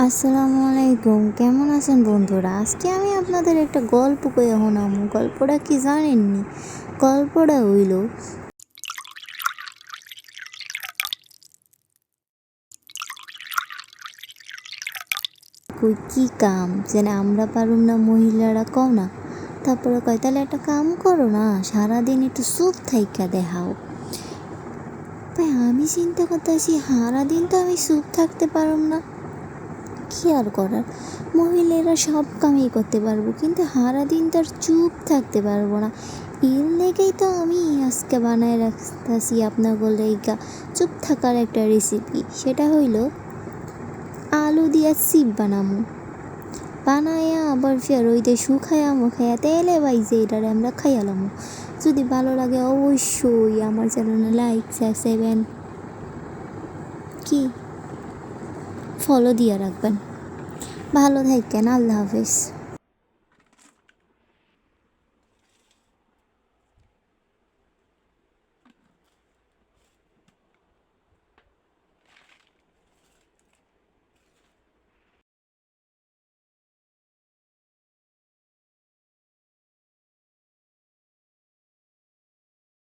আসসালামু আলাইকুম, কেমন আছেন বন্ধুরা? আজকে আমি আপনাদের একটা গল্প কইয়া শোনামু। গল্পটা কি জানেননি? গল্পটা হইল কই কি কাম যেন আমরা পারুম না, মহিলারা কও না। তারপরে কয় তাহলে একটা কাম করো না, সারাদিন একটু চুপ থাইকা দেখাও। ভাই আমি চিন্তা করতেছি সারাদিন তো আমি চুপ থাকতে পারুম না, কি আর করার, মহিলারা সব কামই করতে পারবো কিন্তু সারাদিন তো আর চুপ থাকতে পারবো না। এর লেগেই তো আমি আজকে বানায় রাখতেছি আপনার লেগা চুপ থাকার একটা রেসিপি। সেটা হইল আলু দিয়া চিপ বানামু, বানাইয়া আবার ফের ওইটা শুকাইয়া মুখাইয়া তেলে বাইজে এটারে আমরা খাইয়ালামু। যদি ভালো লাগে অবশ্যই আমার চ্যানেলে লাইক সাবস্ক্রাইব কি ফলো দিয়া রাখবেন। ভালো থাকেন, আল্লাহ হাফেজ।